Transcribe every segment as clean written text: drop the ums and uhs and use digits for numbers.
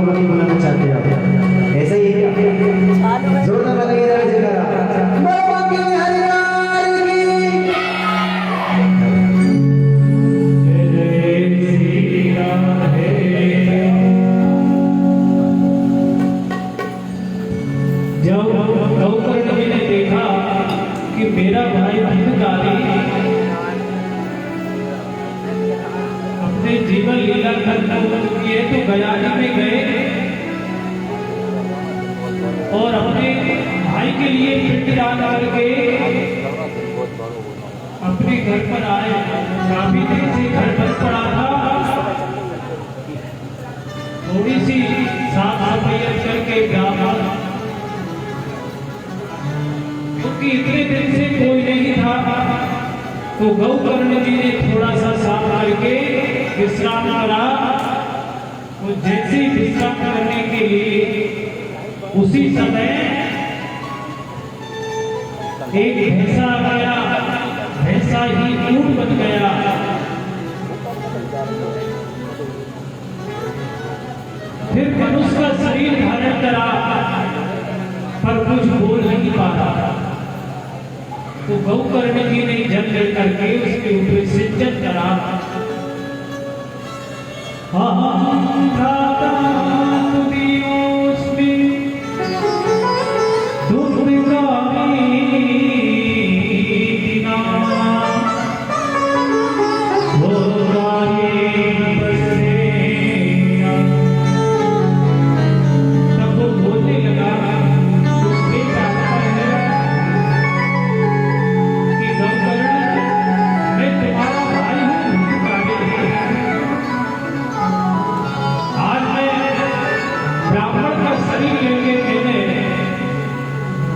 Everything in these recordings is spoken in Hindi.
नहीं बुलाना चाहते आप? ऐसा ही है क्या? जोरदार लगाइए जरा जयकारा। बाबा के हरियाणा की जब गौकर्ण जी ने देखा कि मेरा भाई भिखारी अपने जीवन लीला खत्म हो चुकी है, तो गयाली में गए और अपने भाई के लिए पिंड दान करके अपने घर पर आए। काफी दिन से घर पर पड़ा था, थोड़ी सी साफ सफाई करके ब्राह्मण, क्योंकि इतने दिन से कोई नहीं था, तो गौकर्ण जी ने थोड़ा सा साफ करके विश्राम करा। तो जैसे ही विश्राम करने के लिए उसी समय एक भैंसा आया, भैंसा ही ऊंट बन गया। फिर मनुष्य का शरीर धारण करा, पर कुछ बोल नहीं पा रहा। तो गौकर्ण जी ने जल लेकर के उसके ऊपर सिंचन करा।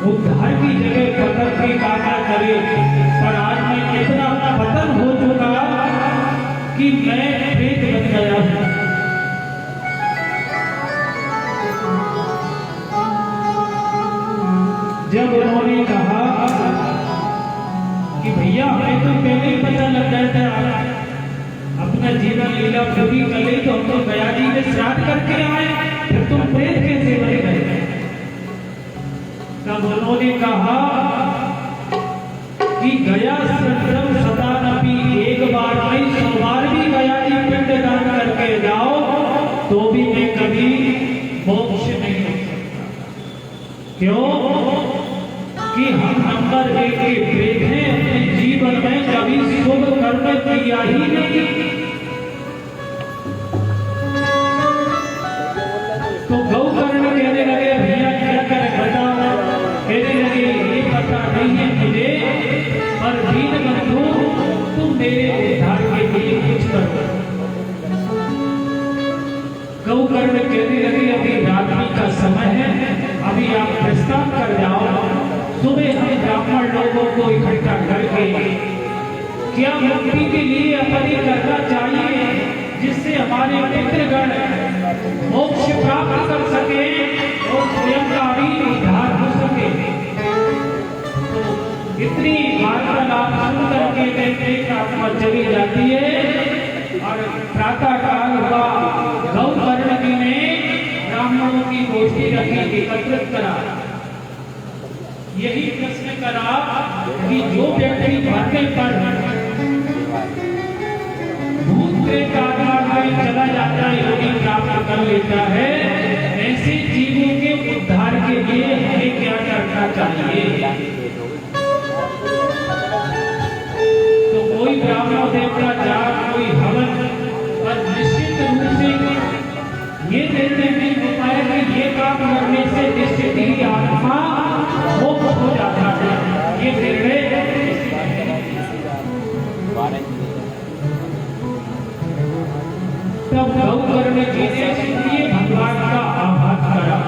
उद्धार की जगह पतन की कामना करे, पर आज मैं इतना पतन हो चुका कि मैं प्रेत बन गया हूं। जब उन्होंने कहा कि भैया हमें तो पहले ही पता लग गया था, अपना जीवन लीला पूरी कर ली, तो हम तो गया जी में श्राद्ध करके आए, फिर तुम प्रेत कैसे बन गए? तब उन्होंने कहा कि गया संतम सदानपी, एक बार नहीं 100 बार भी गया जी पिंड दान करके जाओ तो भी मैं कभी मोक्ष नहीं हो सकता। क्यों? कि हम नंबर 1 के प्रेत हैं, अपने जीवन में कभी शुभ कर्म किया ही नहीं। तो गौकर्ण कहने लगे भैया क्या करें बताओ? कहने लगे ये पता नहीं है मुझे, पर दीन बंधु तुम मेरे उद्धार के लिए कुछ करो। गौकर्ण कहने लगे अभी रात्रि का समय है, अभी आप प्रस्थान कर जाओ, सुबह हम ब्राह्मण लोगों को इकट्ठा करके क्या मुक्ति के लिए अपनी करना चाहिए, जिससे हमारे पितृगण मोक्ष प्राप्त कर सके और स्वयं का भी उद्धार हो सके। इतनी वार्तालाप सुन करके एक आत्मा चली जाती है और प्रातः काल हुआ। गौकर्ण जी ने ब्राह्मणों की गोष्ठी रखी, एकत्रित करा, यही प्रश्न करा कि जो व्यक्ति मरने पर भूत प्रेत आत्मा में चला जाता है, योगी प्राप्त कर लेता है, ऐसे जीवों के उद्धार के लिए हमें क्या करना चाहिए? तो कोई ब्राह्मण देवता जाप, कोई हवन, पर निश्चित रूप से ये निर्णय नहीं हो पाया कि ये काम करने से निश्चित ही आत्मा मोक्ष हो जाता है। ये निर्णय तब गौकर्ण जी ने इसलिए भगवान का आभार करा।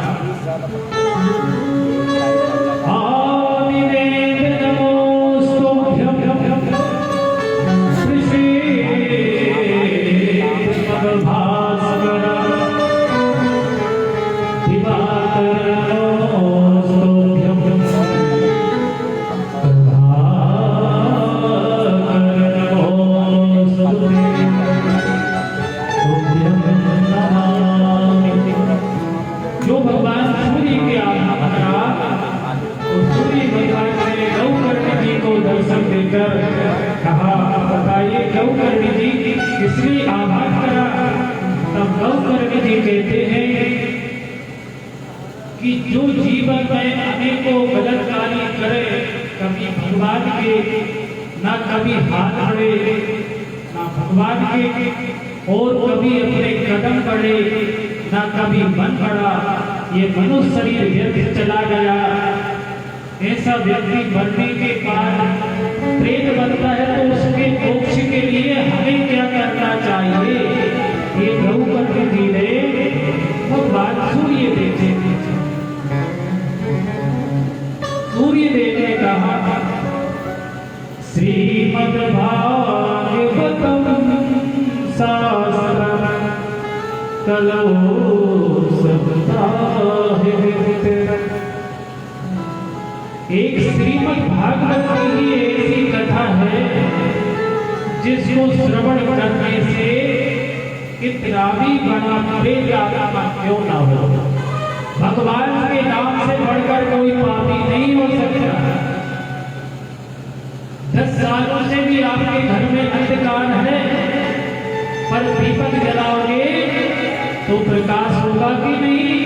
तुभ्यं नमः जो भगवान सूर्य के आगमन करा तो सूर्य भगवान ने गौकर्ण जी को दर्शन देकर कहा, बताइए गौकर्ण जी किसने आह्वान करा? तब गौकर्ण जी कहते हैं कि जो जीवन में अनेकों गलत कार्य करे, कभी भगवान के ना कभी हाथ बढ़े ना भगवान के, और कभी अपने कदम बढ़े ना कभी मन बढ़ा, ये मनुष्य शरीर व्यर्थ चला गया। ऐसा व्यक्ति मरने के बाद प्रेत बनता है तो उसके मोक्ष के लिए हमें क्या करना चाहिए? ये गौकर्ण जी ने भगवान सूर्य देव ने कहा, श्रीमद् भागवतम शास्त्रम कलो एक श्रीमद् भागवत की ही ऐसी कथा है जिसको श्रवण करने से कितना भी बड़ा प्रेत आत्मा क्यों ना हो, भगवान के नाम से बढ़कर कोई पापी नहीं हो सकता। 10 सालों से भी आपके घर में अंधकार है, पर दीपक जलाओगे तो प्रकाश होगा कि नहीं?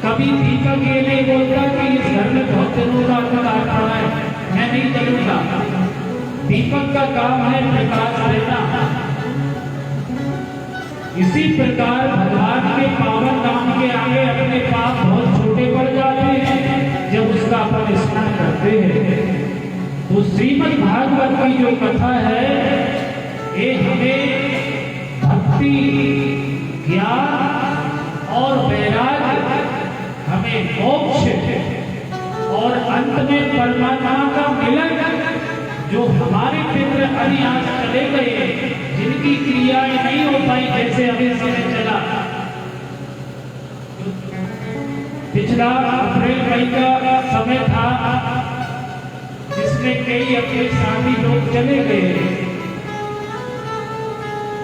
कभी दीपक ये नहीं बोलता कि इस घर में बहुत दिनों का अंधकार पड़ा है, मैं नहीं जलूंगा। दीपक का काम है प्रकाश देना। इसी प्रकार भगवान के पावन नाम के आगे अपने पाप बहुत छोटे पड़ जाते हैं जब उसका अपन स्मरण करते हैं। तो श्रीमद् भागवत की जो कथा है ये हमें भक्ति, ज्ञान और वैराग्य, हमें मोक्ष और अंत में परमात्मा का मिलन, जो हमारे पितृ अनियास चले गए, जिनकी क्रियाएं नहीं हो पाई, जैसे अभी समय चला पिछला अप्रैल मई का समय था जिसमें कई अपने साथी लोग चले गए,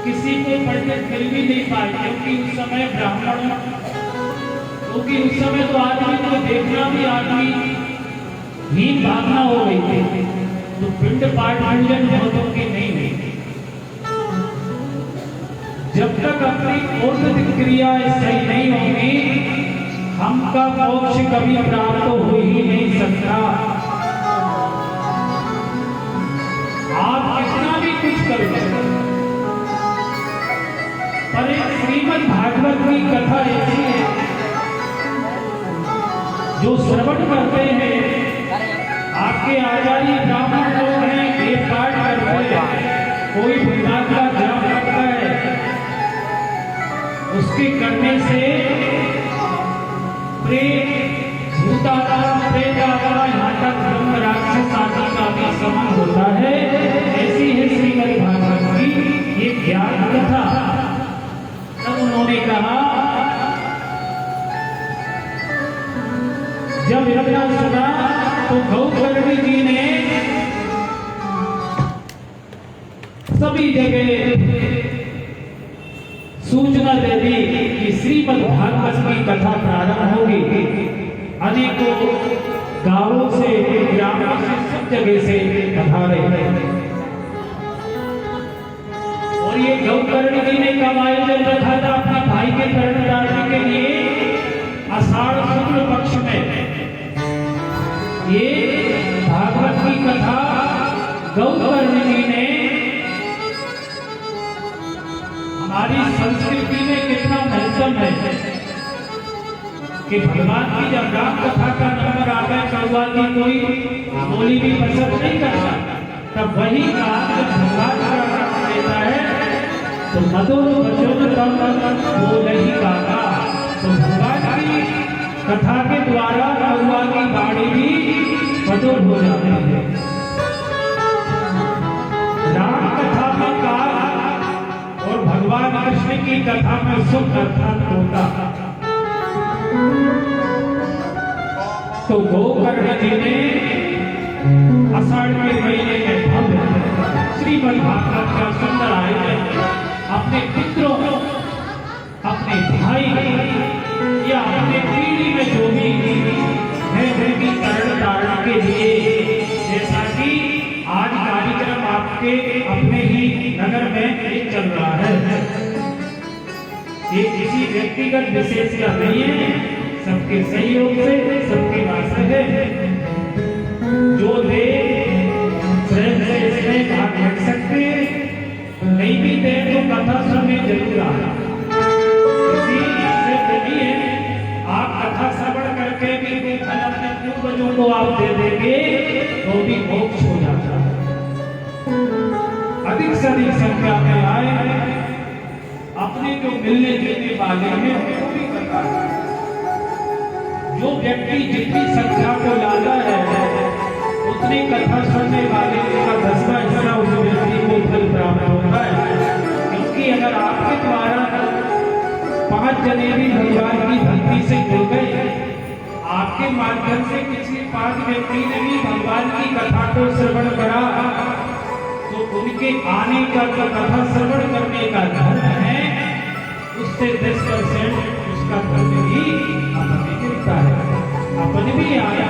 किसी को पंडित मिल भी नहीं पाए, क्योंकि उस समय ब्राह्मण, क्योंकि उस समय तो आदमी को देखना भी आदमी ही भावना हो गई थी, तो पिंड पाठ पूजन बहुतों की नहीं हुई। जब तक अपनी पूर्ण क्रियाएं सही नहीं होंगी, हमका मोक्ष कभी प्राप्त हो ही नहीं सकता। आप कितना भी कुछ करो, पर एक श्रीमद् भागवत की कथा ऐसी है जो श्रवण करते हैं, आपके आचार्य ब्राह्मण लोग हैं, ये पाठ करते हैं, कोई भगवान का जाप करता है, उसके करने से प्रेत, भूतात्मा, प्रेतात्मा, यहाँ तक ब्रह्म राक्षस आदि का भी समन होता है। ऐसी है श्रीमद् भागवत की ये ज्ञान कथा। तब उन्होंने कहा, जब इतना सुना तो गौकर्ण जी ने सभी जगह सूचना दे दी कि श्रीमद् भागवत की कथा प्रारंभ होगी। अनेकों गांवों से, ग्रामों से, सब जगह से पधारे। और ये गौकर्ण जी ने कब आयोजन रखा था अपने भाई के कर्णदान के लिए? आषाढ़ शुक्ल पक्ष में ये भागवत की कथा गौकर्ण जी ने हमारी संस्कृति में कितना महत्व है कि भगवान की जब राम कथा का नंबर आ गया, कौवा की कोई बोली भी पसंद नहीं करता, तब वही काम जब भगवान का नाम लेता है तो मधुर वचन तब बोल ही गाता। तो भगवान की कथा के द्वारा कौवा की बाणी भी मधुर हो जाती है। राम कथा में काल और भगवान कृष्ण की कथा में सुख अर्थात होता। तो गौकर्ण जी ने आषाढ़ के महीने में भव्य श्रीमद् भागवत का सुंदर आयोजन अपने मित्रों, अपने भाई या अपने आपके अपने ही नगर में ये चल रहा है। ये किसी व्यक्तिगत विशेष का नहीं है, सबके सहयोग से, सबके वास्ते है। जो दे प्रेम से इसमें भाग ले सकते हैं, नहीं भी दे तो कथा सुनने जरूर आना। किसी से नहीं है, आप कथा श्रवण करके भी कोई फल अपने पूर्वजों को आप दे देंगे तो भी मोक्ष हो जाता है। अधिक से अधिक संख्या में आए, अपने जो मिलने जुलने वाले हैं वो भी करता है। जो व्यक्ति जितनी संख्या को लाता है उतनी कथा सुनने वाले का 10वां हिस्सा उस व्यक्ति को फल प्राप्त होता है। क्योंकि अगर आपके द्वारा 5 जने भी भगवान की भक्ति से जुड़ गए, आपके माध्यम से किसी 5 व्यक्ति ने भी भगवान की कथा को श्रवण करा, तो उनके आने का जो कथा श्रवण करने का धर्म है उससे 10% उसका धर्म भी हमें मिलता है। अपन भी आया,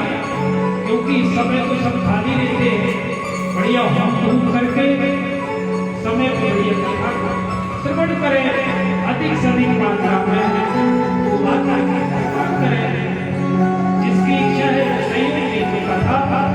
क्योंकि इस समय तो सब खाली रहते हैं, बढ़िया हम धूप करके समय बढ़िया कथा श्रवण करें, अधिक से अधिक मात्रा